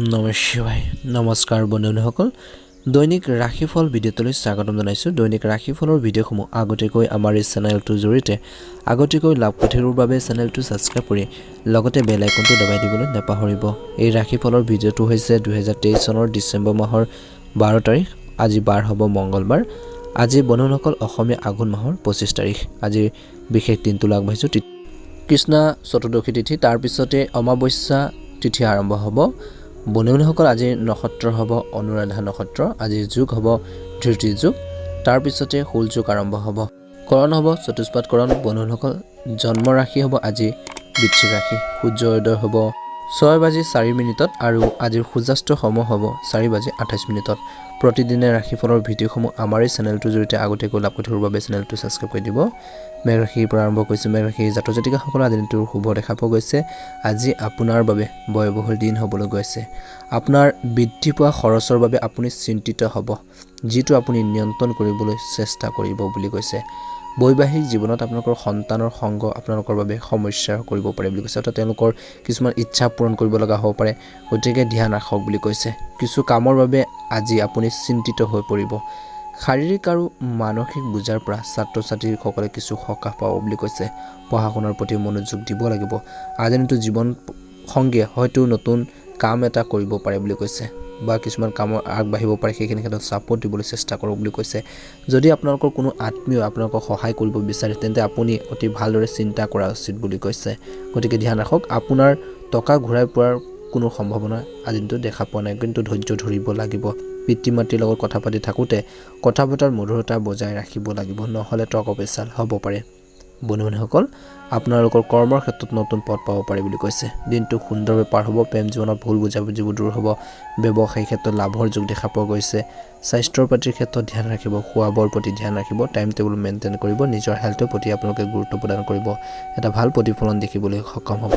ওম নমঃ শিৱায় নমস্কাৰ বন্ধুসকল দৈনিক ৰাশিফল ভিডিঅ'টোলৈ স্বাগতম জনাইছো দৈনিক ৰাশিফলৰ ভিডিঅ'সমূহ আগতেকৈ আমাৰ এই চেনেলটোৰ জৰিয়তে আগতেকৈ লাভ পঠিওৱাৰ বাবে চেনেলটো সাবস্ক্ৰাইব কৰি লগতে বেল আইকনটো দবাই দিবলৈ নাপাহৰিব এই ৰাশিফলৰ ভিডিঅ'টো হৈছে 2023 চনৰ ডিসেম্বৰ মাহৰ 12 তাৰিখ আজি বাৰ হ'ব মঙ্গলবাৰ আজি বন্ধুসকল অসমীয়া আঘোণ মাহৰ 25 তাৰিখ আজি বিশেষ দিনটো আগবাঢ়িছো কৃষ্ণ চতুৰ্দশী তিথি তাৰ পিছতে অমাৱস্যা তিথি আৰম্ভ হ'ব বন্ধুসকল আজি নক্ষত্ৰ হ'ব অনুৰাধা নক্ষত্ৰ আজি যুগ হ'ব ধৃতি যুগ তাৰ পিছতে হুল যুগ আৰম্ভ হ'ব কৰণ হ'ব চতুষ্পাদ কৰণ বন্ধুসকল জন্ম ৰাশি হ'ব আজি বৃশ্চিক ৰাশি সূৰ্যোদয় হ'ব 6:04 আৰু আজিৰ সূৰ্যাস্ত সময় হ'ব 4:28 প্ৰতিদিনে ৰাশিফলৰ ভিডিঅ'সমূহ আমাৰ এই চেনেলটোৰ জৰিয়তে আগতেকৈ লাভ পঠিওৱাৰ বাবে চেনেলটো সাবস্ক্ৰাইব কৰি দিব মেঘ ৰাশিৰ পৰা আৰম্ভ কৰিছে মেঘ ৰাশিৰ জাতক জাতিকাসকলৰ আজি দিনটোৰ শুভ দেখা পোৱা গৈছে আজি আপোনাৰ বাবে ব্যয়বহুল দিন হ'বলৈ গৈছে আপোনাৰ বৃদ্ধি পোৱা খৰচৰ বাবে আপুনি চিন্তিত হ'ব যিটো আপুনি নিয়ন্ত্ৰণ কৰিবলৈ চেষ্টা কৰিব বুলি কৈছে বৈবাহিক জীৱনত আপোনালোকৰ সন্তানৰ সংগ আপোনালোকৰ বাবে সমস্যা কৰিব পাৰে বুলি কৈছে অৰ্থাৎ তেওঁলোকৰ কিছুমান ইচ্ছা পূৰণ কৰিব লগা হ'ব পাৰে গতিকে ধ্যান ৰাখক বুলি কৈছে কিছু কামৰ বাবে আজি আপুনি চিন্তিত হৈ পৰিব শাৰীৰিক আৰু মানসিক বুজাৰ পৰা ছাত্ৰ ছাত্ৰীসকলে কিছু সকাহ পাব বুলি কৈছে পঢ়া শুনাৰ প্ৰতি মনোযোগ দিব লাগিব আজিতো জীৱন সংগীয়ে হয়তো নতুন কাম এটা কৰিব পাৰে বুলি কৈছে বা কিছুমান কাম আগবাঢ়িব পাৰে সেইখিনি ক্ষেত্ৰত সাপোৰ্ট দিবলৈ চেষ্টা কৰক বুলি কৈছে যদি আপোনালোকৰ কোনো আত্মীয় আপোনালোকক সহায় কৰিব বিচাৰে তেন্তে আপুনি অতি ভালদৰে চিন্তা কৰা উচিত বুলি কৈছে গতিকে ধ্যান ৰাখক আপোনাৰ টকা ঘূৰাই পোৱাৰ কোনো সম্ভাৱনা আজিতো দেখা পোৱা নাই কিন্তু ধৈৰ্য ধৰিব লাগিব পিতৃ মাতৃৰ লগত কথা পাতি থাকোতে কথা বতৰাৰ মধুৰতা বজাই ৰাখিব লাগিব নহলে টক অপেচাল হ'ব পাৰে বন্ধুসকল আপোনালোকৰ কৰ্মৰ ক্ষেত্ৰত নতুন পথ পাব পাৰে বুলি কৈছে দিনটো সুন্দৰভাৱে পাৰ হ'ব প্ৰেম জীৱনত ভুল বুজাবুজিবোৰ দূৰ হ'ব ব্যৱসায়িক ক্ষেত্ৰত লাভৰ যোগ দেখা পোৱা গৈছে স্বাস্থ্যৰ প্ৰতিৰ ক্ষেত্ৰত ধ্যান ৰাখিব খোৱা-বোৱাৰ প্ৰতি ধ্যান ৰাখিব টাইম টেবুল মেইনটেইন কৰিব নিজৰ হেলথৰ প্ৰতি আপোনালোকে গুৰুত্ব প্ৰদান কৰিব এটা ভাল প্ৰতিফলন দেখিবলৈ সক্ষম হ'ব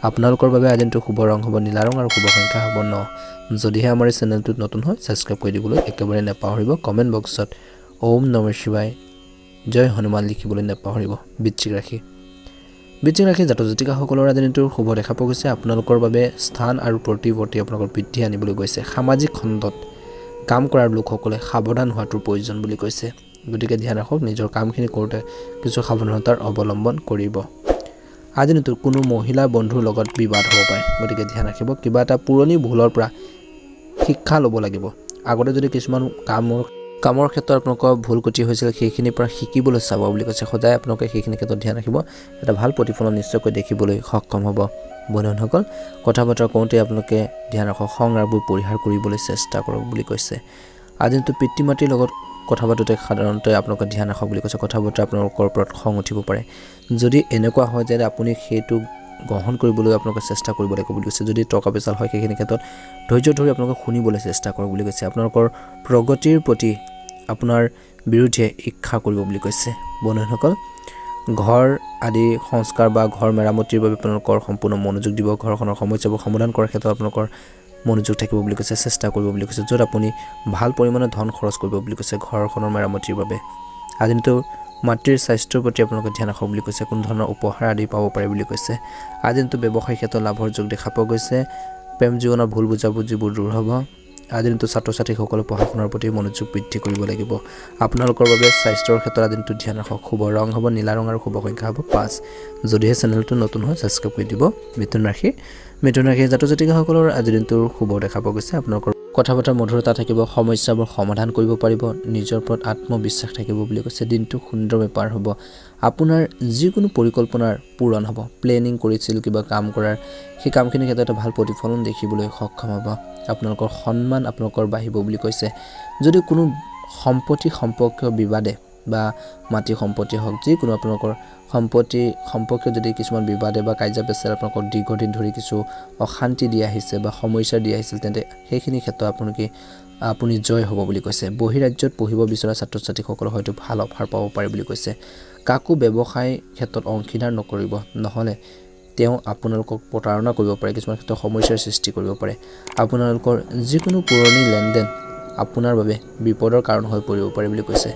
আপোনালোকৰ বাবে আজিটো শুভ ৰং হ'ব নীলা ৰং আৰু শুভ সংখ্যা হ'ব 9 যদিহে আমাৰ এই চেনেলটোত নতুন হয় সাবস্ক্ৰাইব কৰি দিবলৈ একেবাৰে নাপাহৰিব কমেন্ট বক্সত ওম নমঃ শিৱায় জয় হনুমান লিখিবলৈ নাপাহৰিব বৃশ্চিক ৰাশি জাতক জাতিকাসকলৰ আজিৰ শুভ দেখা পোৱা গৈছে আপোনালোকৰ বাবে স্থান আৰু প্ৰতিপত্তি আপোনালোকৰ বৃদ্ধি আনিবলৈ গৈছে সামাজিক খণ্ডত কাম কৰাৰ লোকসকলে সাৱধান হোৱাটো প্ৰয়োজন বুলি কৈছে গতিকে ধ্যান ৰাখক নিজৰ কামখিনি কৰোঁতে কিছু সাৱধানতাৰ অৱলম্বন কৰিব আজি কোনো মহিলা বন্ধুৰ লগত বিবাদ হ'ব পাৰে গতিকে ধ্যান ৰাখিব কিবা এটা পুৰণি ভুলৰ পৰা শিক্ষা ল'ব লাগিব আগতে যদি কিছুমান কামৰ ক্ষেত্ৰত আপোনালোকৰ ভুল গতি হৈছিল সেইখিনিৰ পৰা শিকিবলৈ চাব বুলি কৈছে সদায় আপোনালোকে সেইখিনি ক্ষেত্ৰত ধ্যান ৰাখিব এটা ভাল প্ৰতিফলন নিশ্চয়কৈ দেখিবলৈ সক্ষম হ'ব বন্ধুসকল কথা বতৰা কৰোঁতে আপোনালোকে ধ্যান ৰাখক সংৰাগবোৰ পৰিহাৰ কৰিবলৈ চেষ্টা কৰক বুলি কৈছে আজিতো পিতৃ মাতৃৰ লগত কথা পাতোতে সাধাৰণতে আপোনালোকে ধ্যান ৰাখক বুলি কৈছে কথা বতৰা আপোনালোকৰ ওপৰত খং উঠিব পাৰে যদি এনেকুৱা হয় যে আপুনি সেইটো গ্ৰহণ কৰিবলৈ আপোনালোকে চেষ্টা কৰিব লাগিব বুলি কৈছে যদি টকা পেচাল হয় সেইখিনি ক্ষেত্ৰত ধৈৰ্য ধৰি আপোনালোকে শুনিবলৈ চেষ্টা কৰক বুলি কৈছে আপোনালোকৰ প্ৰগতিৰ প্ৰতি আপোনাৰ বিৰুদ্ধে ইচ্ছা কৰিব বুলি কৈছে বন্ধুসকল ঘৰ আদি সংস্কাৰ বা ঘৰ মেৰামতিৰ বাবে আপোনালোকৰ সম্পূৰ্ণ মনোযোগ দিব ঘৰখনৰ সমস্যাবোৰ সমাধান কৰাৰ ক্ষেত্ৰত আপোনালোকৰ মনোযোগ থাকিব বুলি কৈছে চেষ্টা কৰিব বুলি কৈছে য'ত আপুনি ভাল পৰিমাণে ধন খৰচ কৰিব বুলি কৈছে ঘৰখনৰ মেৰামতিৰ বাবে আজিতো মাতৃৰ স্বাস্থ্যৰ প্ৰতি আপোনালোকে ধ্যান ৰাখক বুলি কৈছে কোনো ধৰণৰ উপহাৰ আদি পাব পাৰে বুলি কৈছে আজিতো ব্যৱসায়িক ক্ষেত্ৰত লাভৰ যোগ দেখা পোৱা গৈছে প্ৰেম জীৱনৰ ভুল বুজাবুজিবোৰ দূৰ হ'ব আজিতো ছাত্ৰ ছাত্ৰীসকলে পঢ়া শুনাৰ প্ৰতি মনোযোগ বৃদ্ধি কৰিব লাগিব আপোনালোকৰ বাবে স্বাস্থ্যৰ ক্ষেত্ৰত আজিতো ধ্যান ৰাখক শুভ ৰং হ'ব নীলা ৰং আৰু শুভ সংখ্যা হ'ব 5 যদিহে চেনেলটো নতুন হয় সাবস্ক্ৰাইব কৰি দিব মিথুন ৰাশি জাতক জাতিকাসকলৰ আজিৰ দিনটোৰ শুভ দেখা পোৱা গৈছে আপোনালোকৰ কথা বতৰা মধুৰতা থাকিব সমস্যাবোৰ সমাধান কৰিব পাৰিব নিজৰ ওপৰত আত্মবিশ্বাস থাকিব বুলি কৈছে দিনটো সুন্দৰভাৱে পাৰ হ'ব আপোনাৰ যিকোনো পৰিকল্পনাৰ পূৰণ হ'ব প্লেনিং কৰিছিল কিবা কাম কৰাৰ সেই কামখিনিৰ ক্ষেত্ৰত এটা ভাল প্ৰতিফলন দেখিবলৈ সক্ষম হ'ব আপোনালোকৰ সন্মান আপোনালোকৰ বাঢ়িব বুলি কৈছে যদি কোনো সম্পত্তি সম্পৰ্কীয় বিবাদে বা মাটি সম্পত্তি হওক যিকোনো আপোনালোকৰ সম্পত্তি সম্পৰ্কীয় যদি কিছুমান বিবাদে বা কাৰ্য পেচাল আপোনালোকৰ দীৰ্ঘদিন ধৰি কিছু অশান্তি দি আহিছে বা সমস্যা দি আহিছিল তেন্তে সেইখিনি ক্ষেত্ৰত আপুনি জয় হ'ব বুলি কৈছে বহিৰাজ্যত পঢ়িব বিচৰা ছাত্ৰ ছাত্ৰীসকলে হয়তো ভাল অফাৰ পাব পাৰে বুলি কৈছে কাকো ব্যৱসায় ক্ষেত্ৰত অংশীদাৰ নকৰিব নহলে তেওঁ আপোনালোকক প্ৰতাৰণা কৰিব পাৰে কিছুমান ক্ষেত্ৰত সমস্যাৰ সৃষ্টি কৰিব পাৰে আপোনালোকৰ যিকোনো পুৰণি লেনদেন আপোনাৰ বাবে বিপদৰ কাৰণ হৈ পৰিব পাৰে বুলি কৈছে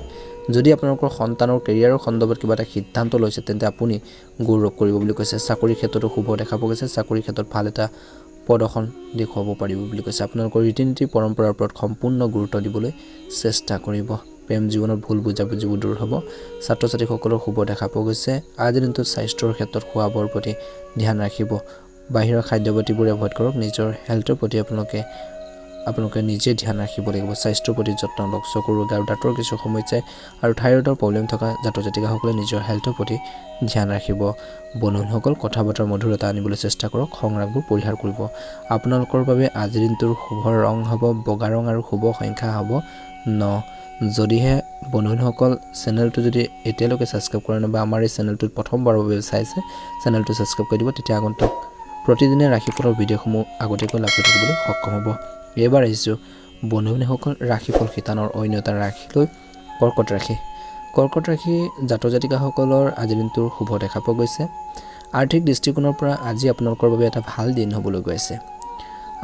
যদি আপোনালোকৰ সন্তানৰ কেৰিয়াৰৰ খণ্ডত কিবা এটা সিদ্ধান্ত লৈছে তেন্তে আপুনি গৌৰৱ কৰিব বুলি কৈছে চাকৰিৰ ক্ষেত্ৰতো শুভ দেখা পোৱা গৈছে চাকৰিৰ ক্ষেত্ৰত ভাল এটা প্ৰদৰ্শন দেখুৱাব পাৰিব বুলি কৈছে আপোনালোকৰ ৰীতি নীতি পৰম্পৰাৰ ওপৰত সম্পূৰ্ণ গুৰুত্ব দিবলৈ চেষ্টা কৰিব প্ৰেম জীৱনত ভুল বুজাবুজিবোৰ দূৰ হ'ব ছাত্ৰ ছাত্ৰীসকলৰ শুভ দেখা পোৱা গৈছে আজিৰ দিনটোত স্বাস্থ্যৰ ক্ষেত্ৰত খোৱা বোৱাৰ প্ৰতি ধ্যান ৰাখিব বাহিৰৰ খাদ্যবতীবোৰ এভয়েড কৰক নিজৰ হেল্থৰ প্ৰতি আপোনালোকে নিজে ধ্যান ৰাখিব লাগিব স্বাস্থ্যৰ প্ৰতি যত্ন লওক চকুৰ ৰোগ আৰু দাঁতৰ কিছু সমস্যা আৰু থাইৰয়ডৰ প্ৰব্লেম থকা জাতক জাতিকাসকলে নিজৰ হেল্থৰ প্ৰতি ধ্যান ৰাখিব বন্ধুসকল কথা বতৰাৰ মধুৰতা আনিবলৈ চেষ্টা কৰক সংৰাগবোৰ পৰিহাৰ কৰিব আপোনালোকৰ বাবে আজিৰ দিনটোৰ শুভ ৰং হ'ব বগা ৰং আৰু শুভ সংখ্যা হ'ব 9 যদিহে বন্ধুসকল চেনেলটো যদি এতিয়ালৈকে সাবস্ক্ৰাইব কৰা নাই বা আমাৰ এই চেনেলটোত প্ৰথমবাৰৰ বাবে চাইছে চেনেলটো সাবস্ক্ৰাইব কৰি দিব তেতিয়া আগন্তুক প্ৰতিদিনে ৰাশিফলৰ ভিডিঅ'সমূহ আগতীয়াকৈ লাভ কৰিবলৈ সক্ষম হ'ব এবাৰ আহিছোঁ বন্ধুসকল ৰাশিফল শিতানৰ অন্য এটা ৰাশি লৈ কৰ্কট ৰাশি জাতক জাতিকাসকলৰ আজিৰ দিনটোৰ শুভ দেখা পোৱা গৈছে আৰ্থিক দৃষ্টিকোণৰ পৰা আজি আপোনালোকৰ বাবে এটা ভাল দিন হ'বলৈ গৈ আছে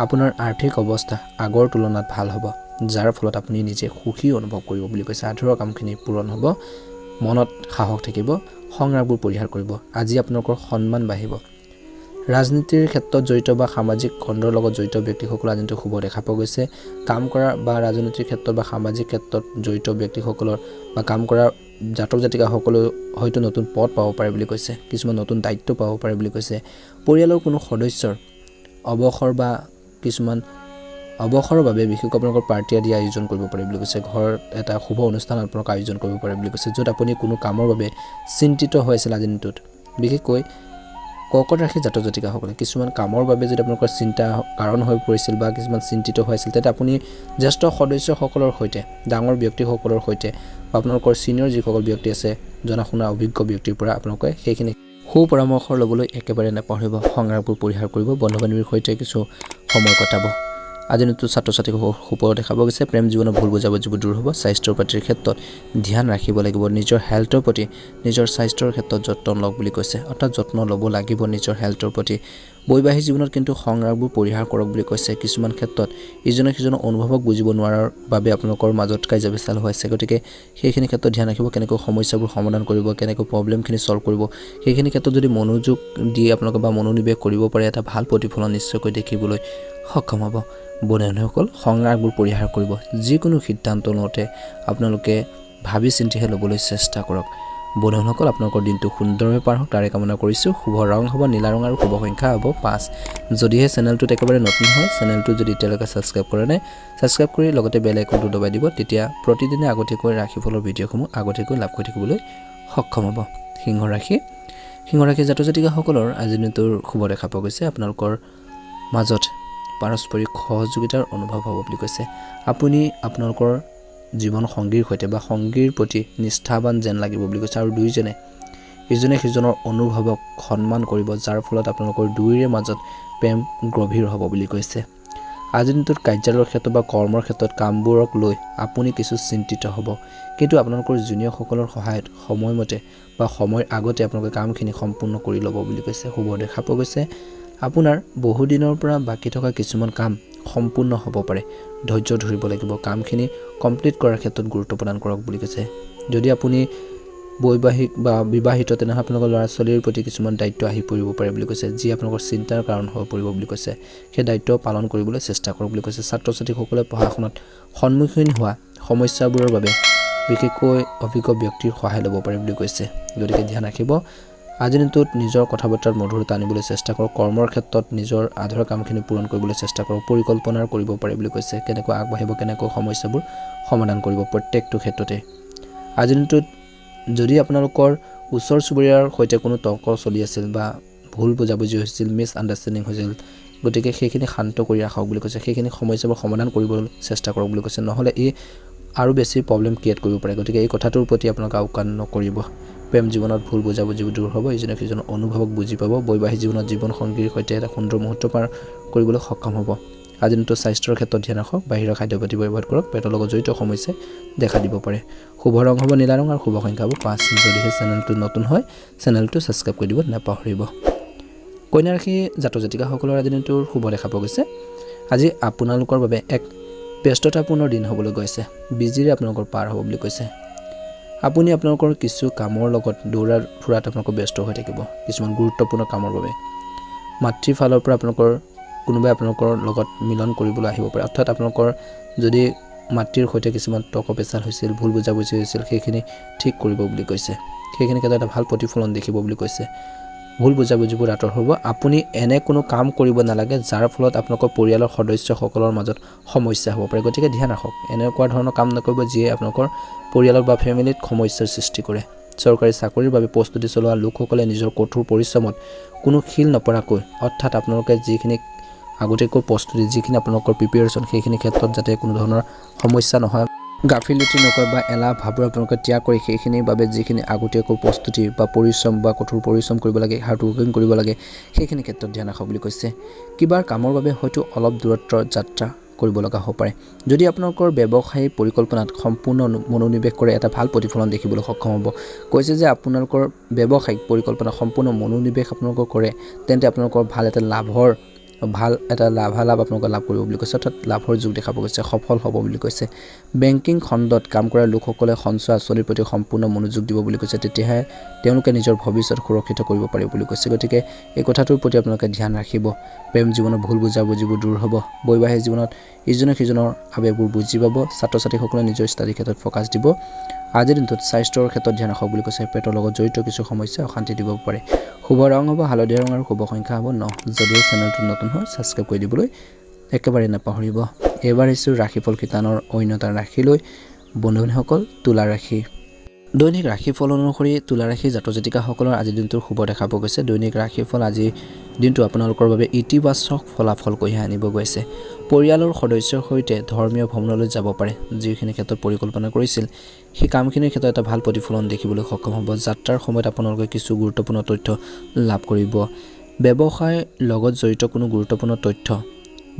আপোনাৰ আৰ্থিক অৱস্থা আগৰ তুলনাত ভাল হ'ব যাৰ ফলত আপুনি নিজে সুখী অনুভৱ কৰিব বুলি কৈছে আধৰুৱা কামখিনি পূৰণ হ'ব মনত সাহস থাকিব সংৰাগবোৰ পৰিহাৰ কৰিব আজি আপোনালোকৰ সন্মান বাঢ়িব ৰাজনীতিৰ ক্ষেত্ৰত জড়িত বা সামাজিক খণ্ডৰ লগত জড়িত ব্যক্তিসকল আজিটো শুভ দেখা পোৱা গৈছে কাম কৰা বা ৰাজনীতিৰ ক্ষেত্ৰত বা সামাজিক ক্ষেত্ৰত জড়িত ব্যক্তিসকলৰ বা কাম কৰা জাতক জাতিকাসকলে হয়তো নতুন পদ পাব পাৰে বুলি কৈছে কিছুমান নতুন দায়িত্ব পাব পাৰে বুলি কৈছে পৰিয়ালৰ কোনো সদস্যৰ অৱসৰ বা কিছুমান অৱসৰৰ বাবে বিশেষকৈ আপোনালোকৰ পাৰ্টি আদি আয়োজন কৰিব পাৰে বুলি কৈছে ঘৰত এটা শুভ অনুষ্ঠান আপোনালোক আয়োজন কৰিব পাৰে বুলি কৈছে য'ত আপুনি কোনো কামৰ বাবে চিন্তিত হৈ আছিল আজিৰ দিনটোত বিশেষকৈ কৰ্কট ৰাশি জাতক জাতিকাসকলে কিছুমান কামৰ বাবে যদি আপোনালোকৰ চিন্তা কাৰণ হৈ পৰিছিল বা কিছুমান চিন্তিত হৈ আছিল তেতিয়া আপুনি জ্যেষ্ঠ সদস্যসকলৰ সৈতে ডাঙৰ ব্যক্তিসকলৰ সৈতে বা আপোনালোকৰ সিনিয়ৰ যিসকল ব্যক্তি আছে জনাশুনা অভিজ্ঞ ব্যক্তিৰ পৰা আপোনালোকে সেইখিনি সুপৰামৰ্শ ল'বলৈ একেবাৰে নাপাহৰিব সংগ্ৰামবোৰ পৰিহাৰ কৰিব বন্ধু বান্ধৱীৰ সৈতে কিছু সময় কটাব আজি দিনটো ছাত্ৰ ছাত্ৰীসকলক শুভ দেখা পোৱা গৈছে প্ৰেম জীৱনত ভুল বুজাবুজিবোৰ দূৰ হ'ব স্বাস্থ্যৰ প্ৰতিৰ ক্ষেত্ৰত ধ্যান ৰাখিব লাগিব নিজৰ হেল্থৰ প্ৰতি নিজৰ স্বাস্থ্যৰ ক্ষেত্ৰত যত্ন লওক বুলি কৈছে অৰ্থাৎ যত্ন ল'ব লাগিব নিজৰ হেল্থৰ প্ৰতি বৈবাহিক জীৱনত কিন্তু সংৰাগবোৰ পৰিহাৰ কৰক বুলি কৈছে কিছুমান ক্ষেত্ৰত ইজনে সিজনৰ অনুভৱক বুজিব নোৱাৰাৰ বাবে আপোনালোকৰ মাজত কাজিয়া পেচাল হৈ আছে গতিকে সেইখিনি ক্ষেত্ৰত ধ্যান ৰাখিব কেনেকৈ সমস্যাবোৰ সমাধান কৰিব কেনেকৈ প্ৰব্লেমখিনি সলভ কৰিব সেইখিনি ক্ষেত্ৰত যদি মনোযোগ দি আপোনালোকে বা মনোনিৱেশ কৰিব পাৰে এটা ভাল প্ৰতিফলন নিশ্চয়কৈ দেখিবলৈ সক্ষম হ'ব বন্ধুসকল সংৰাগবোৰ পৰিহাৰ কৰিব যিকোনো সিদ্ধান্ত লওঁতে আপোনালোকে ভাবি চিন্তিহে ল'বলৈ চেষ্টা কৰক বন্ধুসকল আপোনালোকৰ দিনটো সুন্দৰভাৱে পাৰ হওক তাৰে কামনা কৰিছোঁ শুভ ৰং হ'ব নীলা ৰং আৰু শুভ সংখ্যা হ'ব 5 যদিহে চেনেলটোত একেবাৰে নতুন হয় চেনেলটো যদি এতিয়ালৈকে সাবস্ক্ৰাইব কৰা নাই সাবস্ক্ৰাইব কৰি লগতে বেল আইকনটো দবাই দিব তেতিয়া প্ৰতিদিনে আগতীয়াকৈ ৰাশিফলৰ ভিডিঅ'সমূহ আগতীয়াকৈ লাভ কৰি থাকিবলৈ সক্ষম হ'ব সিংহ ৰাশি জাতক জাতিকাসকলৰ আজিৰ দিনটোৰ শুভ দেখা পোৱা গৈছে আপোনালোকৰ মাজত পাৰস্পৰিক সহযোগিতাৰ অনুভৱ হ'ব বুলি কৈছে আপুনি আপোনালোকৰ জীৱন সংগীৰ সৈতে বা সংগীৰ প্ৰতি নিষ্ঠাবান যেন লাগিব বুলি কৈছে আৰু দুইজনে ইজনে সিজনৰ অনুভৱক সন্মান কৰিব যাৰ ফলত আপোনালোকৰ দুইৰে মাজত প্ৰেম গভীৰ হ'ব বুলি কৈছে আজিৰ দিনটোত কাৰ্যালয়ৰ ক্ষেত্ৰত বা কৰ্মৰ ক্ষেত্ৰত কামবোৰক লৈ আপুনি কিছু চিন্তিত হ'ব কিন্তু আপোনালোকৰ জুনিয়ৰসকলৰ সহায়ত সময়মতে বা সময়ৰ আগতে আপোনালোকে কামখিনি সম্পূৰ্ণ কৰি ল'ব বুলি কৈছে শুভ দেখা পোৱা গৈছে আপোনাৰ বহুদিনৰ পৰা বাকি থকা কিছুমান কাম সম্পূৰ্ণ হ'ব পাৰে ধৈৰ্য ধৰিব লাগিব কামখিনি কমপ্লিট কৰাৰ ক্ষেত্ৰত গুৰুত্ব প্ৰদান কৰক বুলি কৈছে যদি আপুনি বৈবাহিক বা বিবাহিত তেনেহ'লে আপোনালোকৰ ল'ৰা ছোৱালীৰ প্ৰতি কিছুমান দায়িত্ব আহি পৰিব পাৰে বুলি কৈছে যি আপোনালোকৰ চিন্তাৰ কাৰণ হৈ পৰিব বুলি কৈছে সেই দায়িত্ব পালন কৰিবলৈ চেষ্টা কৰক বুলি কৈছে ছাত্ৰ ছাত্ৰীসকলে পঢ়া শুনাত সন্মুখীন হোৱা সমস্যাবোৰৰ বাবে বিশেষকৈ অভিজ্ঞ ব্যক্তিৰ সহায় ল'ব পাৰে বুলি কৈছে গতিকে ধ্যান ৰাখিব আজিৰ দিনটোত নিজৰ কথা বতৰাৰ মধুৰতা আনিবলৈ চেষ্টা কৰক কৰ্মৰ ক্ষেত্ৰত নিজৰ আধৰুৱা কামখিনি পূৰণ কৰিবলৈ চেষ্টা কৰক পৰিকল্পনা কৰিব পাৰে বুলি কৈছে কেনেকৈ আগবাঢ়িব কেনেকৈ সমস্যাবোৰ সমাধান কৰিব প্ৰত্যেকটো ক্ষেত্ৰতে আজিৰ দিনটোত যদি আপোনালোকৰ ওচৰ চুবুৰীয়াৰ সৈতে কোনো তৰ্ক চলি আছিল বা ভুল বুজাবুজি হৈছিল মিছ আণ্ডাৰষ্টেণ্ডিং হৈছিল গতিকে সেইখিনি শান্ত কৰি ৰাখক বুলি কৈছে সেইখিনি সমস্যাবোৰ সমাধান কৰিবলৈ চেষ্টা কৰক বুলি কৈছে নহ'লে ই আৰু বেছি প্ৰব্লেম ক্ৰিয়েট কৰিব পাৰে গতিকে এই কথাটোৰ প্ৰতি আপোনালোকে আওকাণ নকৰিব প্ৰেম জীৱনত ভুল বুজাবুজি দূৰ হ'ব ইজনে সিজনৰ অনুভৱক বুজি পাব বৈবাহিক জীৱনত জীৱন সংগীৰ সৈতে এটা সুন্দৰ মুহূৰ্ত পাৰ কৰিবলৈ সক্ষম হ'ব আজি দিনটো স্বাস্থ্যৰ ক্ষেত্ৰত ধ্যান ৰাখক বাহিৰৰ খাদ্যপাতি ব্যৱহাৰ কৰক পেটৰ লগত জড়িত সমস্যাই দেখা দিব পাৰে শুভ ৰং হ'ব নীলা ৰং আৰু শুভ সংখ্যা হ'ব 5 যদিহে চেনেলটো নতুন হয় চেনেলটো ছাবস্ক্ৰাইব কৰি দিব নাপাহৰিব কন্যা ৰাশি জাতক জাতিকাসকলৰ আজি দিনটোৰ শুভ দেখা পোৱা গৈছে আজি আপোনালোকৰ বাবে এক ব্যস্ততাপূৰ্ণ দিন হ'বলৈ গৈছে বিজিৰে আপোনালোকৰ পাৰ হ'ব বুলি কৈছে আপুনি আপোনালোকৰ কিছু কামৰ লগত দৌৰা ফুৰাত আপোনালোক ব্যস্ত হৈ থাকিব কিছুমান গুৰুত্বপূৰ্ণ কামৰ বাবে মাতৃফালৰ পৰা আপোনালোকৰ কোনোবাই আপোনালোকৰ লগত মিলন কৰিবলৈ আহিব পাৰে অৰ্থাৎ আপোনালোকৰ যদি মাতৃৰ সৈতে কিছুমান টক পেচাল হৈছিল ভুল বুজাবুজি হৈছিল সেইখিনি ঠিক কৰিব বুলি কৈছে সেইখিনি ক্ষেত্ৰত এটা ভাল প্ৰতিফলন দেখিব বুলি কৈছে ভুল বুজাবুজিবোৰ আঁতৰ হ'ব আপুনি এনে কোনো কাম কৰিব নালাগে যাৰ ফলত আপোনালোকৰ পৰিয়ালৰ সদস্যসকলৰ মাজত সমস্যা হ'ব পাৰে গতিকে ধ্যান ৰাখক এনেকুৱা ধৰণৰ কাম নকৰিব যিয়ে আপোনালোকৰ পৰিয়ালক বা ফেমিলিত সমস্যাৰ সৃষ্টি কৰে চৰকাৰী চাকৰিৰ বাবে প্ৰস্তুতি চলোৱা লোকসকলে নিজৰ কঠোৰ পৰিশ্ৰমত কোনো খিল নপৰাকৈ অৰ্থাৎ আপোনালোকে যিখিনি আগতীয়াকৈ প্ৰস্তুতি যিখিনি আপোনালোকৰ প্ৰিপেয়াৰেশ্যন সেইখিনি ক্ষেত্ৰত যাতে কোনো ধৰণৰ সমস্যা নহয় গাফিলতি নকৰে বা এলাহ ভাৱৰ আপোনালোকে ত্যাগ কৰি সেইখিনিৰ বাবে যিখিনি আগতীয়াকৈ প্ৰস্তুতি বা পৰিশ্ৰম বা কঠোৰ পৰিশ্ৰম কৰিব লাগে হাৰ্ড ৱৰ্কিং কৰিব লাগে সেইখিনি ক্ষেত্ৰত ধ্যান ৰাখক বুলি কৈছে কিবা কামৰ বাবে হয়তো অলপ দূৰত্বৰ যাত্ৰা কৰিব লগা হ'ব পাৰে যদি আপোনালোকৰ ব্যৱসায়িক পৰিকল্পনাত সম্পূৰ্ণ মনোনিৱেশ কৰে এটা ভাল প্ৰতিফলন দেখিবলৈ সক্ষম হ'ব কৈছে যে আপোনালোকৰ ব্যৱসায়িক পৰিকল্পনা সম্পূৰ্ণ মনোনিৱেশ আপোনালোকৰ কৰে তেন্তে আপোনালোকৰ ভাল এটা লাভালাভ আপোনালোকে লাভ কৰিব বুলি কৈছে অৰ্থাৎ লাভৰ যোগ দেখাব গৈছে সফল হ'ব বুলি কৈছে বেংকিং খণ্ডত কাম কৰা লোকসকলে সঞ্চয় আঁচনিৰ প্ৰতি সম্পূৰ্ণ মনোযোগ দিব বুলি কৈছে তেতিয়াহে তেওঁলোকে নিজৰ ভৱিষ্যত সুৰক্ষিত কৰিব পাৰিব বুলি কৈছে গতিকে এই কথাটোৰ প্ৰতি আপোনালোকে ধ্যান ৰাখিব প্ৰেম জীৱনৰ ভুল বুজাবুজিবোৰ দূৰ হ'ব বৈবাহিক জীৱনত ইজনে সিজনৰ আৱেগবোৰ বুজি পাব ছাত্ৰ ছাত্ৰীসকলে নিজৰ ষ্টাডি ক্ষেত্ৰত ফ'কাছ দিব আজিৰ দিনটোত স্বাস্থ্যৰ ক্ষেত্ৰত ধ্যান ৰাখক বুলি কৈছে পেটৰ লগত জড়িত কিছু সমস্যা অশান্তি দিব পাৰে শুভ ৰং হ'ব হালধীয়া ৰং আৰু শুভ সংখ্যা হ'ব 9 যদিও চেনেলটো নতুন হয় ছাবস্ক্ৰাইব কৰি দিবলৈ একেবাৰে নাপাহৰিব এবাৰ আহিছোঁ ৰাশিফল কিতানৰ অন্য এটা ৰাশিলৈ বন্ধুসকল তুলা ৰাশি দৈনিক ৰাশিফল অনুসৰি তুলা ৰাশি জাতক জাতিকাসকলৰ আজিৰ দিনটোৰ শুভ দেখা পোৱা গৈছে দৈনিক ৰাশিফল আজি দিনটো আপোনালোকৰ বাবে ইতিবাচক ফলাফল কঢ়িয়াই আনিব গৈছে পৰিয়ালৰ সদস্যৰ সৈতে ধৰ্মীয় ভ্ৰমণলৈ যাব পাৰে যিখিনি ক্ষেত্ৰত পৰিকল্পনা কৰিছিল সেই কামখিনিৰ ক্ষেত্ৰত এটা ভাল প্ৰতিফলন দেখিবলৈ সক্ষম হ'ব যাত্ৰাৰ সময়ত আপোনালোকে কিছু গুৰুত্বপূৰ্ণ তথ্য লাভ কৰিব ব্যৱসায়ৰ লগত জড়িত কোনো গুৰুত্বপূৰ্ণ তথ্য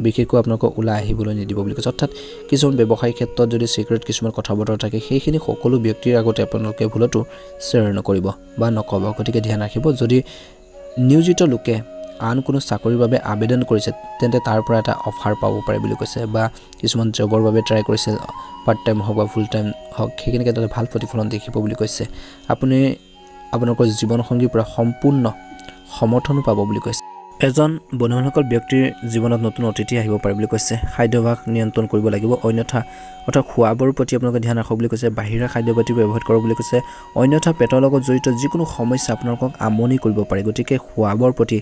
বিশেষকৈ আপোনালোকক ওলাই আহিবলৈ নিদিব বুলি কৈছে অৰ্থাৎ কিছুমান ব্যৱসায়িক ক্ষেত্ৰত যদি সিক্ৰেট কিছুমান কথা বতৰা থাকে সেইখিনি সকলো ব্যক্তিৰ আগতে আপোনালোকে ভুলতো শ্বেয়াৰ নকৰিব বা নক'ব গতিকে ধ্যান ৰাখিব যদি নিয়োজিত লোকে আন কোনো চাকৰিৰ বাবে আবেদন কৰিছে তেন্তে তাৰ পৰা এটা অফাৰ পাব পাৰে বুলি কৈছে বা কিছুমান জবৰ বাবে ট্ৰাই কৰিছিল পাৰ্ট টাইম হওক বা ফুল টাইম হওক সেইখিনি ক্ষেত্ৰত ভাল প্ৰতিফলন দেখিব বুলি কৈছে আপুনি আপোনালোকৰ জীৱনসংগীৰ পৰা সম্পূৰ্ণ সমৰ্থনো পাব বুলি কৈছে এজন বন্ধুসকল ব্যক্তিৰ জীৱনত নতুন অতিথি আহিব পাৰে বুলি কৈছে খাদ্যাভ্যাস নিয়ন্ত্ৰণ কৰিব লাগিব অন্যথা অৰ্থাৎ খোৱাবোৰৰ প্ৰতি আপোনালোকে ধ্যান ৰাখক বুলি কৈছে বাহিৰা খাদ্যপাতি ব্যৱহাৰ কৰক বুলি কৈছে অন্যথা পেটৰ লগত জড়িত যিকোনো সমস্যা আপোনালোকক আমনি কৰিব পাৰে গতিকে খোৱাবোৰৰ প্ৰতি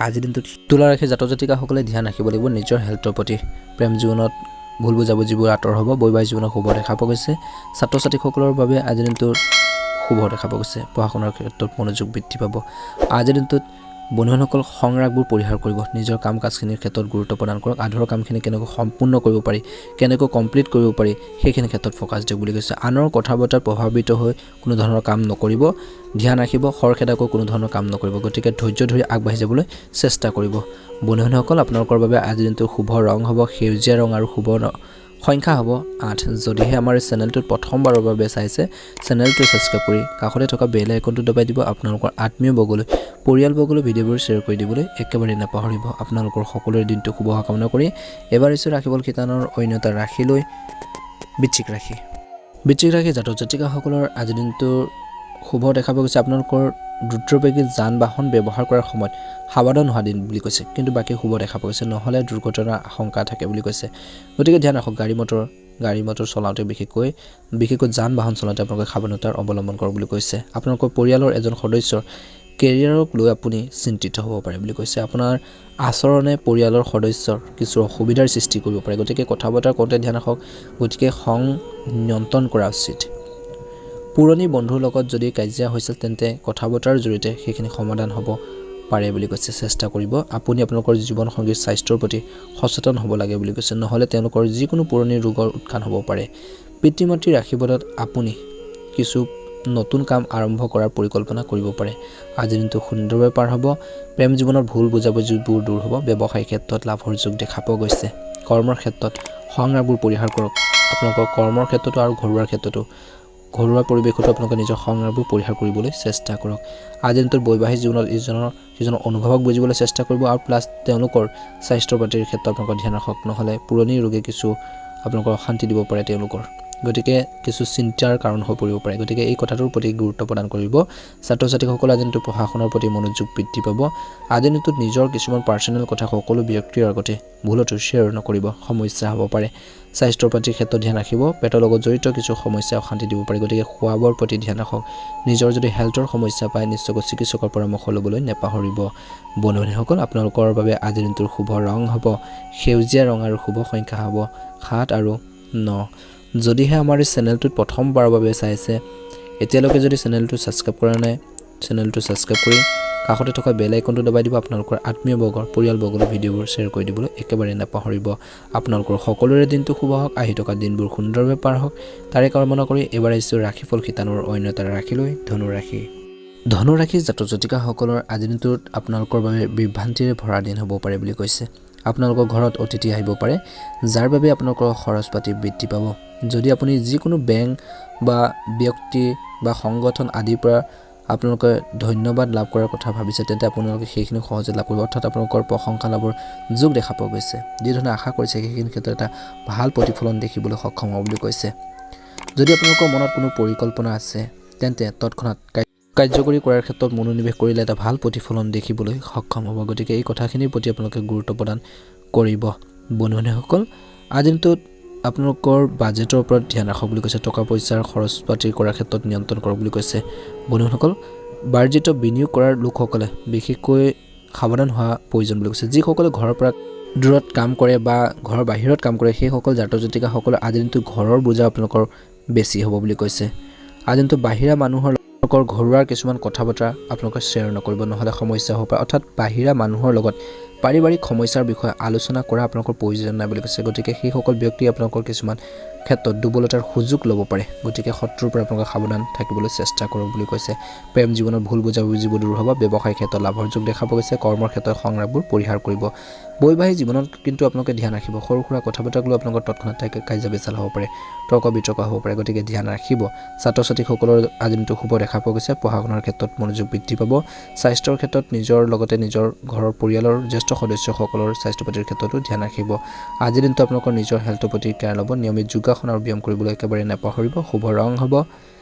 আজিৰ দিনটোত তুলা ৰাশি জাতক জাতিকাসকলে ধ্যান ৰাখিব লাগিব নিজৰ হেল্থৰ প্ৰতি প্ৰেম জীৱনত ভুল বুজাবুজিবোৰ আঁতৰ হ'ব বৈবাহিক জীৱনত শুভ দেখা পোৱা গৈছে ছাত্ৰ ছাত্ৰীসকলৰ বাবে আজিৰ দিনটোত শুভ দেখা পোৱা গৈছে পঢ়া শুনাৰ ক্ষেত্ৰত মনোযোগ বৃদ্ধি পাব আজিৰ দিনটোত বন্ধুসকল সংৰাগবোৰ পৰিহাৰ কৰিব নিজৰ কাম কাজখিনিৰ ক্ষেত্ৰত গুৰুত্ব প্ৰদান কৰক আধৰুৱা কামখিনি কেনেকৈ সম্পূৰ্ণ কৰিব পাৰি কেনেকৈ কমপ্লিট কৰিব পাৰি সেইখিনি ক্ষেত্ৰত ফ'কাছ দিয়ক বুলি কৈছে আনৰ কথা বতৰাত প্ৰভাৱিত হৈ কোনো ধৰণৰ কাম নকৰিব ধ্যান ৰাখিব খৰখেদাকৈ কোনো ধৰণৰ কাম নকৰিব গতিকে ধৈৰ্য ধৰি আগবাঢ়ি যাবলৈ চেষ্টা কৰিব বন্ধুসকল আপোনালোকৰ বাবে আজিৰ দিনটো শুভ ৰং হ'ব সেউজীয়া ৰং আৰু শুভ সংখ্যা হ'ব 8 যদিহে আমাৰ এই চেনেলটোত প্ৰথমবাৰৰ বাবে চাইছে চেনেলটো ছাবস্ক্ৰাইব কৰি কাষতে থকা বেল আইকনটো দবাই দিব আপোনালোকৰ আত্মীয় বৰ্গলৈ পৰিয়াল বৰ্গলৈ ভিডিঅ'বোৰ শ্বেয়াৰ কৰি দিবলৈ একেবাৰে নাপাহৰিব আপোনালোকৰ সকলোৰে দিনটো শুভ কামনা কৰি এবাৰ আহিছোঁ ৰাশিফল কিতানৰ অন্য এটা ৰাশিলৈ বৃশ্চিক ৰাশি জাতক জাতিকাসকলৰ আজিৰ দিনটোৰ শুভ দেখা পোৱা গৈছে আপোনালোকৰ দ্ৰুতবেগী যান বাহন ব্যৱহাৰ কৰাৰ সময়ত সাৱধান হোৱা দিন বুলি কৈছে কিন্তু বাকী শুভ দেখা পোৱা গৈছে নহ'লে দুৰ্ঘটনাৰ আশংকা থাকে বুলি কৈছে গতিকে ধ্যান ৰাখক গাড়ী মটৰ চলাওঁতে বিশেষকৈ যান বাহন চলাওঁতে আপোনালোকে সাৱধানতাৰ অৱলম্বন কৰক বুলি কৈছে আপোনালোকৰ পৰিয়ালৰ এজন সদস্যৰ কেৰিয়াৰক লৈ আপুনি চিন্তিত হ'ব পাৰে বুলি কৈছে আপোনাৰ আচৰণে পৰিয়ালৰ সদস্যৰ কিছু অসুবিধাৰ সৃষ্টি কৰিব পাৰে গতিকে কথা বতৰা কৰোঁতে ধ্যান ৰাখক গতিকে খং নিয়ন্ত্ৰণ কৰা উচিত পুৰণি বন্ধুৰ লগত যদি কাজিয়া হৈছিল তেন্তে কথা বতৰাৰ জৰিয়তে সেইখিনি সমাধান হ'ব পাৰে বুলি কৈছে চেষ্টা কৰিব আপুনি আপোনালোকৰ জীৱনসংগীৰ স্বাস্থ্যৰ প্ৰতি সচেতন হ'ব লাগে বুলি কৈছে নহ'লে তেওঁলোকৰ যিকোনো পুৰণি ৰোগৰ উৎখান হ'ব পাৰে পিতৃ মাতৃৰ আশীৰ্বাদত আপুনি কিছু নতুন কাম আৰম্ভ কৰাৰ পৰিকল্পনা কৰিব পাৰে আজিৰ দিনটো সুন্দৰভাৱে পাৰ হ'ব প্ৰেম জীৱনৰ ভুল বুজাবুজিবোৰ দূৰ হ'ব ব্যৱসায়িক ক্ষেত্ৰত লাভৰ যোগ দেখা পোৱা গৈছে কৰ্মৰ ক্ষেত্ৰত সংৰাগবোৰ পৰিহাৰ কৰক আপোনালোকৰ কৰ্মৰ ক্ষেত্ৰতো আৰু ঘৰুৱা পৰিৱেশতো আপোনালোকে নিজৰ সংৰাগবোৰ পৰিহাৰ কৰিবলৈ চেষ্টা কৰক আজিৰ দিনটোত বৈবাহিক জীৱনত সিজনৰ অনুভৱক বুজিবলৈ চেষ্টা কৰিব আৰু প্লাছ তেওঁলোকৰ স্বাস্থ্যৰ পাতিৰ ক্ষেত্ৰত আপোনালোকৰ ধ্যান ৰাখক নহ'লে পুৰণি ৰোগে কিছু আপোনালোকৰ অশান্তি দিব পাৰে তেওঁলোকৰ গতিকে কিছু চিন্তাৰ কাৰণ হৈ পৰিব পাৰে গতিকে এই কথাটোৰ প্ৰতি গুৰুত্ব প্ৰদান কৰিব ছাত্ৰ ছাত্ৰীসকলে আজি দিনটো পঢ়া শুনাৰ প্ৰতি মনোযোগ বৃদ্ধি পাব আজি দিনটোত নিজৰ কিছুমান পাৰ্সোনেল কথা সকলো ব্যক্তিৰ আগতে ভুলতো শ্বেয়াৰ নকৰিব সমস্যা হ'ব পাৰে স্বাস্থ্যৰ প্ৰতি ক্ষেত্ৰত ধ্যান ৰাখিব পেটৰ লগত জড়িত কিছু সমস্যা অশান্তি দিব পাৰে গতিকে খোৱা বোৱাৰ প্ৰতি ধ্যান ৰাখক নিজৰ যদি হেল্থৰ সমস্যা পায় নিশ্চয়কৈ চিকিৎসকৰ পৰামৰ্শ ল'বলৈ নেপাহৰিব বন্ধুসকল আপোনালোকৰ বাবে আজি দিনটোৰ শুভ ৰং হ'ব সেউজীয়া ৰং আৰু শুভ সংখ্যা হ'ব 7 আৰু 9 যদিহে আমাৰ এই চেনেলটোত প্ৰথমবাৰৰ বাবে চাইছে এতিয়ালৈকে যদি চেনেলটো সাবস্ক্ৰাইব কৰা নাই চেনেলটো সাবস্ক্ৰাইব কৰি কাষতে থকা বেল আইকনটো দবাই দিব আপোনালোকৰ আত্মীয় বৰ্গৰ পৰিয়াল বৰ্গৰ ভিডিঅ'বোৰ শ্বেয়াৰ কৰি দিবলৈ একেবাৰে নাপাহৰিব আপোনালোকৰ সকলোৰে দিনটো শুভ হওক আহি থকা দিনবোৰ সুন্দৰভাৱে পাৰ হওক তাৰে কামনা কৰি এবাৰ আহিছোঁ ৰাশিফল শিতানৰ অন্য এটা ৰাশি লৈ ধনু ৰাশি জাতক জাতিকাসকলৰ আজি দিনটোত আপোনালোকৰ বাবে বিভ্ৰান্তিৰে ভৰা দিন হ'ব পাৰে বুলি কৈছে আপোনালোকৰ ঘৰত অতিথি আহিব পাৰে যাৰ বাবে আপোনালোকৰ খৰচ পাতি বৃদ্ধি পাব যদি আপুনি যিকোনো বেংক বা ব্যক্তি বা সংগঠন আদিৰ পৰা আপোনালোকে ধন্যবাদ লাভ কৰাৰ কথা ভাবিছে তেন্তে আপোনালোকে সেইখিনি সহজে লাভ কৰিব অৰ্থাৎ আপোনালোকৰ প্ৰশংসা লাভৰ যোগ দেখা পোৱা গৈছে যি ধৰণে আশা কৰিছে সেইখিনি ক্ষেত্ৰত এটা ভাল প্ৰতিফলন দেখিবলৈ সক্ষম হ'ব বুলি কৈছে যদি আপোনালোকৰ মনত কোনো পৰিকল্পনা আছে তেন্তে তৎক্ষণাৎ কাৰ্যকৰী কৰাৰ ক্ষেত্ৰত মনোনিৱেশ কৰিলে এটা ভাল প্ৰতিফলন দেখিবলৈ সক্ষম হ'ব গতিকে এই কথাখিনিৰ প্ৰতি আপোনালোকে গুৰুত্ব প্ৰদান কৰিব বন্ধুসকল আজিনটোত আপোনালোকৰ বাজেটৰ ওপৰত ধ্যান ৰাখক বুলি কৈছে টকা পইচাৰ খৰচ পাতি কৰাৰ ক্ষেত্ৰত নিয়ন্ত্ৰণ কৰক বুলি কৈছে বন্ধুসকল বাজেট বিনিয়োগ কৰাৰ লোকসকলে বিশেষকৈ সাৱধান হোৱা প্ৰয়োজন বুলি কৈছে যিসকলে ঘৰৰ পৰা দূৰত কাম কৰে বা ঘৰৰ বাহিৰত কাম কৰে সেইসকল জাতক জাতিকাসকলে আজিনটো ঘৰৰ বোজা আপোনালোকৰ বেছি হ'ব বুলি কৈছে আজিনটো বাহিৰা মানুহৰ ঘৰুৱা কিছুমান কথা বতৰা আপোনালোকে শ্বেয়াৰ নকৰিব নহলে সমস্যা হ'ব পাৰে অৰ্থাৎ বাহিৰা মানুহৰ লগত পাৰিবাৰিক সমস্যাৰ বিষয়ে আলোচনা কৰা আপোনালোকৰ প্ৰয়োজন নাই বুলি কৈছে গতিকে সেই সকল ব্যক্তি আপোনালোকৰ কিছুমান ক্ষেত্ৰত দুৰ্বলতাৰ সুযোগ ল'ব পাৰে গতিকে শত্ৰুৰ পৰা আপোনালোকে সাৱধান থাকিবলৈ চেষ্টা কৰক বুলি কৈছে প্ৰেম জীৱনত ভুল বুজাবুজিবোৰ দূৰ হ'ব ব্যৱসায়িক ক্ষেত্ৰত লাভৰ যোগ দেখা পোৱা গৈছে কৰ্মৰ ক্ষেত্ৰত সংগ্ৰামবোৰ পৰিহাৰ কৰিব বৈবাহিক জীৱনত কিন্তু আপোনালোকে ধ্যান ৰাখিব সৰু সুৰা কথা বতৰাক লৈ আপোনালোকৰ তৎক্ষণাৎ কাজিয়া পেচাল হ'ব পাৰে তৰ্ক বিতৰ্ক হ'ব পাৰে গতিকে ধ্যান ৰাখিব ছাত্ৰ ছাত্ৰীসকলৰ আজিনটো শুভ দেখা পোৱা গৈছে পঢ়া শুনাৰ ক্ষেত্ৰত মনোযোগ বৃদ্ধি পাব স্বাস্থ্যৰ ক্ষেত্ৰত নিজৰ লগতে নিজৰ ঘৰৰ পৰিয়ালৰ জ্যেষ্ঠ সদস্যসকলৰ স্বাস্থ্য পাতিৰ ক্ষেত্ৰতো ধ্যান ৰাখিব আজিৰ দিনটো আপোনালোকৰ নিজৰ হেল্থৰ প্ৰতি কেয়াৰ ল'ব নিয়মিত যোগাসন আৰু ব্যায়াম কৰিবলৈ একেবাৰে নাপাহৰিব শুভ ৰং হ'ব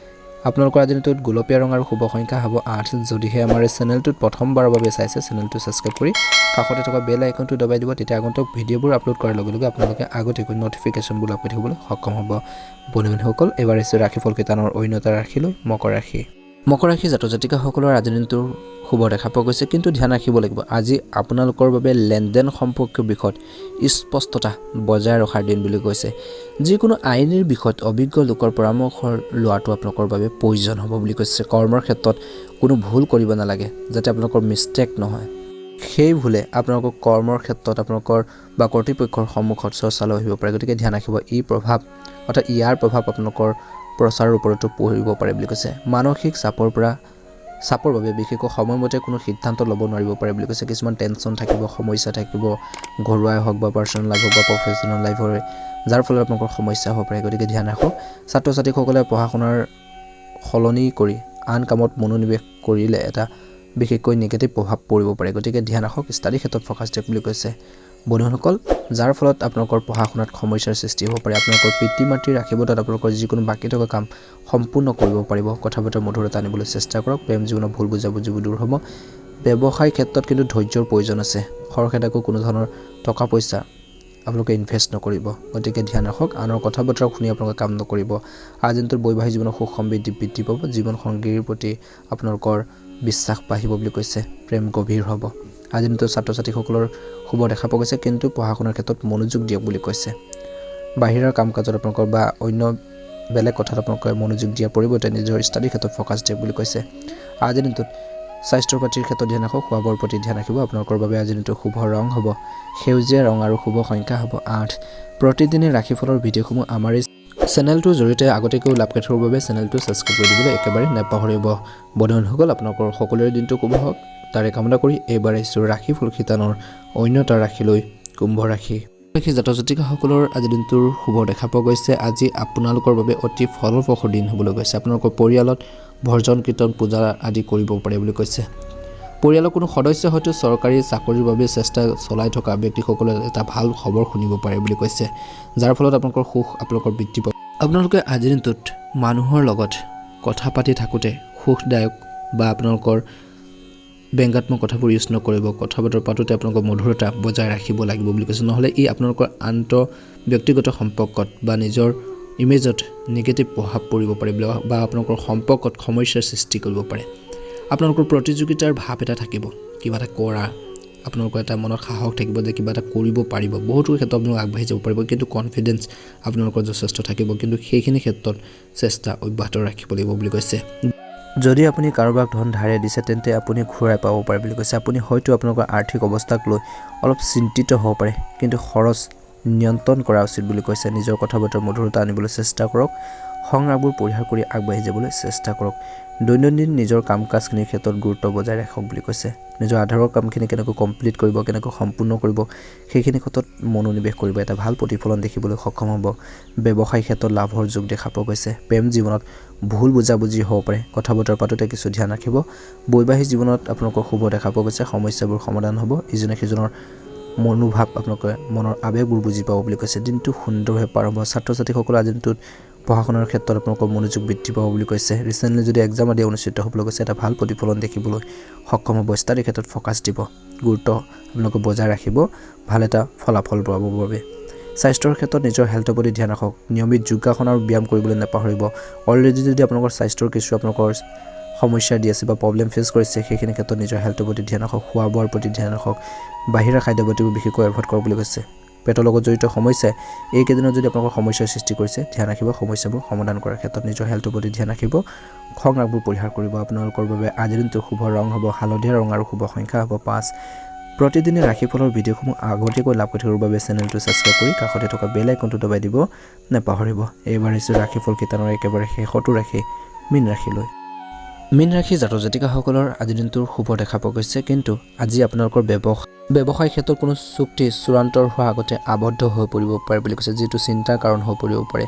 আপোনালোকৰ আজিৰ দিনটোত গোলপীয়া ৰং আৰু শুভ সংখ্যা হ'ব 8 যদিহে আমাৰ এই চেনেলটোত প্ৰথমবাৰৰ বাবে চাইছে চেনেলটো সাবস্ক্ৰাইব কৰি কাষতে থকা বেল আইকনটো দবাই দিব তেতিয়া আগন্তুক ভিডিঅ'বোৰ আপলোড কৰাৰ লগে লগে আপোনালোকে আগতীয়াকৈ নটিফিকেশ্যনবোৰ লাভ কৰি থাকিবলৈ সক্ষম হ'ব বন্ধুসকল এবাৰ আহিছোঁ ৰাশিফল শিতানৰ অন্য এটা ৰাশি লৈ মকৰ ৰাশি জাতক জাতিকাসকলৰ আজিৰ দিনটোৰ শুভ দেখা পোৱা গৈছে কিন্তু ধ্যান ৰাখিব লাগিব আজি আপোনালোকৰ বাবে লেনদেন সম্পৰ্কীয় বিষয়ত স্পষ্টতা বজাই ৰখাৰ দিন বুলি কৈছে যিকোনো আইনৰ বিষয়ত অভিজ্ঞ লোকৰ পৰামৰ্শ লোৱাটো আপোনালোকৰ বাবে প্ৰয়োজন হ'ব বুলি কৈছে কৰ্মৰ ক্ষেত্ৰত কোনো ভুল কৰিব নালাগে যাতে আপোনালোকৰ মিষ্টেক নহয় সেই ভুলে আপোনালোকৰ কৰ্মৰ ক্ষেত্ৰত আপোনালোকৰ বা কৰ্তৃপক্ষৰ সন্মুখত চৰ্চালৈ আহিব পাৰে গতিকে ধ্যান ৰাখিব ইয়াৰ প্ৰভাৱ আপোনালোকৰ প্ৰচাৰৰ ওপৰতো পৰিব পাৰে বুলি কৈছে মানসিক চাপৰ বাবে বিশেষকৈ সময়মতে কোনো সিদ্ধান্ত ল'ব নোৱাৰিব পাৰে বুলি কৈছে কিছুমান টেনচন থাকিব সমস্যা থাকিব ঘৰুৱাই হওক বা পাৰ্চনেল লাইফ হওক বা প্ৰফেচনেল লাইফৰ যাৰ ফলত আপোনালোকৰ সমস্যা হ'ব পাৰে গতিকে ধ্যান ৰাখক ছাত্ৰ ছাত্ৰীসকলে পঢ়া শুনাৰ সলনি কৰি আন কামত মনোনিৱেশ কৰিলে এটা বিশেষকৈ নিগেটিভ প্ৰভাৱ পৰিব পাৰে গতিকে ধ্যান ৰাখক ষ্টাডি ক্ষেত্ৰত ফ'কাছ দিয়ক বুলি কৈছে বন্ধুসকল যাৰ ফলত আপোনালোকৰ পঢ়া শুনাত সমস্যাৰ সৃষ্টি হ'ব পাৰে আপোনালোকৰ পিতৃ মাতৃৰ আশীৰ্বাদত আপোনালোকৰ যিকোনো বাকী থকা কাম সম্পূৰ্ণ কৰিব পাৰিব কথা বতৰা মধুৰতা আনিবলৈ চেষ্টা কৰক প্ৰেম জীৱনত ভুল বুজাবুজিবোৰ দূৰ হ'ব ব্যৱসায়িক ক্ষেত্ৰত কিন্তু ধৈৰ্যৰ প্ৰয়োজন আছে খৰখেদাকৈ কোনো ধৰণৰ টকা পইচা আপোনালোকে ইনভেষ্ট নকৰিব গতিকে ধ্যান ৰাখক আনৰ কথা বতৰা শুনি আপোনালোকে কাম নকৰিব আজিনটোৰ বৈবাহিক জীৱনৰ সুখ সমৃদ্ধি বৃদ্ধি পাব জীৱন সংগীৰ প্ৰতি আপোনালোকৰ বিশ্বাস বাঢ়িব বুলি কৈছে প্ৰেম গভীৰ হ'ব আজিনটো ছাত্ৰ ছাত্ৰীসকলৰ শুভ দেখা পোৱা গৈছে কিন্তু পঢ়া শুনাৰ ক্ষেত্ৰত মনোযোগ দিয়ক বুলি কৈছে বাহিৰৰ কাম কাজত আপোনালোকৰ বা অন্য বেলেগ কথাত আপোনালোকে মনোযোগ দিয়াৰ পৰিৱৰ্তে নিজৰ ষ্টাডি ক্ষেত্ৰত ফ'কাছ দিয়ক বুলি কৈছে আজিৰ দিনটোত স্বাস্থ্যৰ পাতিৰ ক্ষেত্ৰত ধ্যান ৰাখক খোৱা বোৱাৰ প্ৰতি ধ্যান ৰাখিব আপোনালোকৰ বাবে আজিৰ দিনটো শুভ ৰং হ'ব সেউজীয়া ৰং আৰু শুভ সংখ্যা হ'ব 8 প্ৰতিদিনে ৰাশিফলৰ ভিডিঅ'সমূহ আমাৰ এই চেনেলটোৰ জৰিয়তে আগতীয়াকৈ লাভ কৰি থকাৰ বাবে চেনেলটো ছাবস্ক্ৰাইব কৰি দিবলৈ একেবাৰে নাপাহৰিব বন্ধুসকল আপোনালোকৰ সকলোৰে দিনটো শুভ হওক তাৰে কামনা কৰি এইবাৰ আহিছোঁ ৰাশিফল শিতানৰ অন্য এটা ৰাশি লৈ কুম্ভ ৰাশি জাতক জাতিকাসকলৰ আজি দিনটোৰ শুভ দেখা পোৱা গৈছে আজি আপোনালোকৰ বাবে অতি ফলপ্ৰসূ দিন হ'বলৈ গৈছে আপোনালোকৰ পৰিয়ালত ভজন কীৰ্তন পূজা আদি কৰিব পাৰে বুলি কৈছে পৰিয়ালৰ কোনো সদস্য হয়তো চৰকাৰী চাকৰিৰ বাবে চেষ্টা চলাই থকা ব্যক্তিসকলে এটা ভাল খবৰ শুনিব পাৰে বুলি কৈছে যাৰ ফলত আপোনালোকৰ সুখ আপোনালোকৰ বৃদ্ধি পাব আপোনালোকে আজিৰ দিনটোত মানুহৰ লগত কথা পাতি থাকোঁতে সুখদায়ক বা আপোনালোকৰ ব্যংগাত্মক কথাবোৰ ইউজ নকৰিব। কথা বতৰা পাতোঁতে আপোনালোকৰ মধুৰতা বজাই ৰাখিব লাগিব বুলি কৈছে। নহ'লে ই আপোনালোকৰ ব্যক্তিগত সম্পৰ্কত বা নিজৰ ইমেজত নিগেটিভ প্ৰভাৱ পৰিব পাৰে বা আপোনালোকৰ সম্পৰ্কত সমস্যাৰ সৃষ্টি কৰিব পাৰে। আপোনালোকৰ প্ৰতিযোগিতাৰ ভাৱ এটা থাকিব, কিবা এটা কৰা, আপোনালোকৰ এটা মনত সাহস থাকিব যে কিবা এটা কৰিব পাৰিব। বহুতো ক্ষেত্ৰত আপোনালোক আগবাঢ়ি যাব পাৰিব, কিন্তু কনফিডেঞ্চ আপোনালোকৰ যথেষ্ট থাকিব, কিন্তু সেইখিনি ক্ষেত্ৰত চেষ্টা অব্যাহত ৰাখিব লাগিব বুলি কৈছে। যদি আপুনি কাৰোবাক ধন ধাৰে দিছে তেন্তে আপুনি ঘূৰাই পাব পাৰে বুলি কৈছে। আপুনি হয়তো আপোনালোকৰ আৰ্থিক অৱস্থাক লৈ অলপ চিন্তিত হ'ব পাৰে, কিন্তু খৰচ নিয়ন্ত্ৰণ কৰা উচিত বুলি কৈছে। নিজৰ কথা বতৰা মধুৰতা আনিবলৈ চেষ্টা কৰক, সংৰাগবোৰ পৰিহাৰ কৰি আগবাঢ়ি যাবলৈ চেষ্টা কৰক। দৈনন্দিন নিজৰ কাম কাজখিনিৰ ক্ষেত্ৰত গুৰুত্ব বজাই ৰাখক বুলি কৈছে। নিজৰ আধাৰৰ কামখিনি কেনেকৈ কমপ্লিট কৰিব, কেনেকৈ সম্পূৰ্ণ কৰিব, সেইখিনি ক্ষেত্ৰত মনোনিৱেশ কৰিব। এটা ভাল প্ৰতিফলন দেখিবলৈ সক্ষম হ'ব। ব্যৱসায়িক ক্ষেত্ৰত লাভৰ যোগ দেখা পোৱা গৈছে। প্ৰেম জীৱনত ভুল বুজাবুজি হ'ব পাৰে, কথা বতৰা পাতোঁতে কিছু ধ্যান ৰাখিব। বৈবাহিক জীৱনত আপোনালোকৰ শুভ দেখা পোৱা গৈছে। সমস্যাবোৰ সমাধান হ'ব। ইজনে সিজনৰ মনোভাৱ আপোনালোকে মনৰ আৱেগবোৰ বুজি পাব বুলি কৈছে। দিনটো সুন্দৰভাৱে পাৰ হ'ব। ছাত্ৰ ছাত্ৰীসকলে আজিৰ দিনটোত পঢ়া শুনাৰ ক্ষেত্ৰত আপোনালোকৰ মনোযোগ বৃদ্ধি পাব বুলি কৈছে। ৰিচেণ্টলি যদি এক্সাম আদি অনুষ্ঠিত হ'বলৈ গৈছে, এটা ভাল প্ৰতিফলন দেখিবলৈ সক্ষম হ'ব। ষ্টাডিৰ ক্ষেত্ৰত ফ'কাছ দিব, গুৰুত্ব আপোনালোকে বজাই ৰাখিব ভাল এটা ফলাফল পাবৰ বাবে। স্বাস্থ্যৰ ক্ষেত্ৰত নিজৰ হেল্থৰ প্ৰতি ধ্যান ৰাখক। নিয়মিত যোগাসন আৰু ব্যায়াম কৰিবলৈ নাপাহৰিব। অলৰেডি যদি আপোনালোকৰ স্বাস্থ্যৰ কিছু আপোনালোকৰ সমস্যা দি আছে বা প্ৰব্লেম ফেচ কৰিছে, সেইখিনি ক্ষেত্ৰত নিজৰ হেল্থৰ প্ৰতি ধ্যান ৰাখক। খোৱা বোৱাৰ প্ৰতি ধ্যান ৰাখক। বাহিৰা খাদ্যপাতিবোৰ বিশেষকৈ এভইড কৰক বুলি কৈছে। পেটৰ লগত জড়িত সমস্যাই এইকেইদিনত যদি আপোনালোকৰ সমস্যাৰ সৃষ্টি কৰিছে, ধ্যান ৰাখিব। সমস্যাবোৰ সমাধান কৰাৰ ক্ষেত্ৰত নিজৰ হেল্থৰ প্ৰতি ধ্যান ৰাখিব। খং-ৰাগবোৰ পৰিহাৰ কৰিব। আপোনালোকৰ বাবে আজিৰ দিনটো শুভ ৰং হ'ব হালধীয়া ৰং আৰু শুভ সংখ্যা হ'ব 5। প্ৰতিদিনে ৰাশিফলৰ ভিডিঅ'সমূহ আগতীয়াকৈ লাভ কৰি থকাৰ বাবে চেনেলটো ছাবস্ক্ৰাইব কৰি কাষতে থকা বেল আইকনটো দবাই দিব নাপাহৰিব। এইবাৰ হৈছে ৰাশিফল কিতানৰ একেবাৰে শেষতো ৰাখি মীন ৰাশিলৈ। মীন ৰাশি জাতক জাতিকাসকলৰ আজিৰ দিনটোৰ শুভ দেখা পোৱা গৈছে, কিন্তু আজি আপোনালোকৰ ব্যৱসায়িক ক্ষেত্ৰত কোনো চুক্তি চূড়ান্তৰ হোৱাৰ আগতে আবদ্ধ হৈ পৰিব পাৰে বুলি কৈছে, যিটো চিন্তাৰ কাৰণ হৈ পৰিব পাৰে।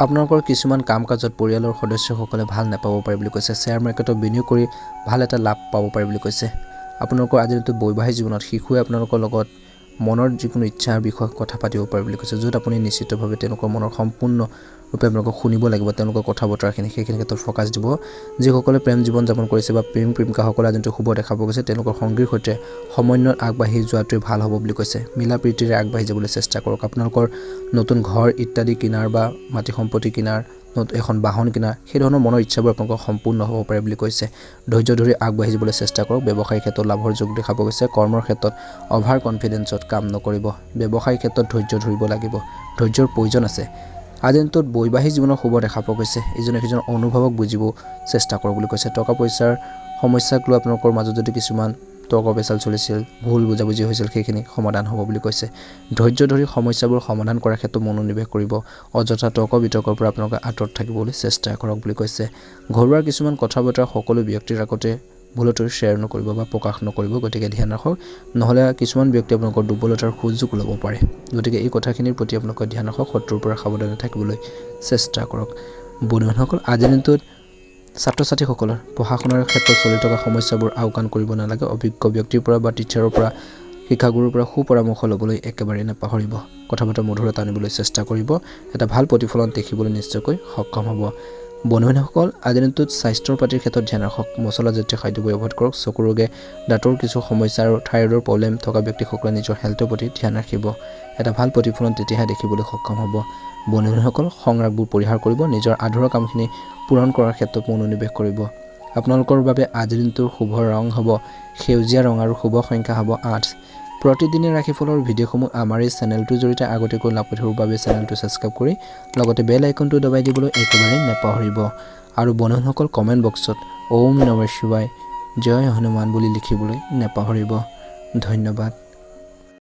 আপোনালোকৰ কিছুমান কাম কাজত পৰিয়ালৰ সদস্যসকলে ভাল নাপাব পাৰে বুলি কৈছে। শ্বেয়াৰ মাৰ্কেটত বিনিয়োগ কৰি ভাল এটা লাভ পাব পাৰে বুলি কৈছে। আপোনালোকৰ আজিৰ দিনটোত বৈবাহিক জীৱনত শিশুৱে আপোনালোকৰ লগত মনৰ যিকোনো ইচ্ছাৰ বিষয়ে কথা পাতিব পাৰে বুলি কৈছে, য'ত আপুনি নিশ্চিতভাৱে তেওঁলোকৰ মনৰ সম্পূৰ্ণৰূপে আপোনালোকক শুনিব লাগিব। তেওঁলোকৰ কথা বতৰাখিনি সেইখিনি ক্ষেত্ৰত ফ'কাছ দিব। যিসকলে প্ৰেম জীৱন যাপন কৰিছে বা প্ৰেমিকাসকলে আজিৰ দিনটো শুভ দেখা পোৱা গৈছে, তেওঁলোকৰ সংগীৰ সৈতে সমন্বয়ত আগবাঢ়ি যোৱাটোৱে ভাল হ'ব বুলি কৈছে। মিলা প্ৰীতিৰে আগবাঢ়ি যাবলৈ চেষ্টা কৰক। আপোনালোকৰ নতুন ঘৰ ইত্যাদি কিনাৰ বা মাটি সম্পত্তি কিনাৰ, এখন বাহন কিনাৰ, সেই ধৰণৰ মনৰ ইচ্ছাবোৰ আপোনালোকৰ সম্পূৰ্ণ হ'ব পাৰে বুলি কৈছে। ধৈৰ্য ধৰি আগবাঢ়ি যাবলৈ চেষ্টা কৰক। ব্যৱসায়িক ক্ষেত্ৰত লাভৰ যোগ দেখা পোৱা গৈছে। কৰ্মৰ ক্ষেত্ৰত অভাৰ কনফিডেঞ্চত কাম নকৰিব। ব্যৱসায়িক ক্ষেত্ৰত ধৈৰ্য ধৰিব লাগিব। ধৈৰ্যৰ প্ৰয়োজন আছে। আজিৰ দিনটোত বৈবাহিক জীৱনৰ শুভ দেখা পোৱা গৈছে। ইজনে সিজনৰ অনুভৱক বুজিব চেষ্টা কৰক বুলি কৈছে। টকা পইচাৰ সমস্যাক লৈ আপোনালোকৰ মাজত যদি কিছুমান তৰ্ক পেচাল চলিছিল, ভুল বুজাবুজি হৈছিল, সেইখিনি সমাধান হ'ব বুলি কৈছে। ধৈৰ্য ধৰি সমস্যাবোৰ সমাধান কৰাৰ ক্ষেত্ৰত মনোনিৱেশ কৰিব। অযথা তৰ্ক বিতৰ্কৰ পৰা আপোনালোকে আঁতৰত থাকিবলৈ চেষ্টা কৰক বুলি কৈছে। ঘৰুৱা কিছুমান কথা বতৰা সকলো ব্যক্তিৰ আগতে ভুলতো শ্বেয়াৰ নকৰিব বা প্ৰকাশ নকৰিব, গতিকে ধ্যান ৰাখক। নহ'লে কিছুমান ব্যক্তি আপোনালোকৰ দুৰ্বলতাৰ সুযোগ ল'ব পাৰে। গতিকে এই কথাখিনিৰ প্ৰতি আপোনালোকে ধ্যান ৰাখক। শত্ৰুৰ পৰা সাৱধানে থাকিবলৈ চেষ্টা কৰক। বন্ধুসকল, আজিৰ দিনটোত ছাত্ৰ ছাত্ৰীসকলৰ পঢ়া শুনাৰ ক্ষেত্ৰত চলি থকা সমস্যাবোৰ আওকাণ কৰিব নালাগে। অভিজ্ঞ ব্যক্তিৰ পৰা বা টিচাৰৰ পৰা, শিক্ষাগুৰুৰ পৰা সুপৰামৰ্শ ল'বলৈ একেবাৰে নাপাহৰিব। কথা বতৰা মধুৰতা আনিবলৈ চেষ্টা কৰিব। এটা ভাল প্ৰতিফলন দেখিবলৈ নিশ্চয়কৈ সক্ষম হ'ব। বন্ধুসকল, আজিৰ দিনটোত স্বাস্থ্যৰ পাতিৰ ক্ষেত্ৰত ধ্যান ৰাখক। মছলাজাতীয় খাদ্যবোৰ এভইড কৰক। চকুৰ ৰোগে, দাঁতৰ কিছু সমস্যা আৰু থাইৰয়ডৰ প্ৰব্লেম থকা ব্যক্তিসকলে নিজৰ হেল্থৰ প্ৰতি ধ্যান ৰাখিব। এটা ভাল প্ৰতিফলন তেতিয়াহে দেখিবলৈ সক্ষম হ'ব। বন্ধুসকল, সংৰাগবোৰ পৰিহাৰ কৰিব। নিজৰ আধৰুৱা কামখিনি পূৰণ কৰাৰ ক্ষেত্ৰত মনোনিৱেশ কৰিব। আপোনালোকৰ বাবে আজিৰ দিনটোৰ শুভ ৰং হ'ব সেউজীয়া ৰং আৰু শুভ সংখ্যা হ'ব 8। প্ৰতিদিনে ৰাশিফলৰ ভিডিঅ'সমূহ আমাৰ এই চেনেলটোৰ জৰিয়তে আগতীয়াকৈ লাভ কৰি থকাৰ বাবে চেনেলটো ছাবস্ক্ৰাইব কৰি লগতে বেল আইকনটো দবাই দিবলৈ একেবাৰে নাপাহৰিব। আৰু বন্ধুসকল, কমেণ্ট বক্সত ওম নমঃ শিৱায়, জয় হনুমান বুলি লিখিবলৈ নাপাহৰিব। ধন্যবাদ।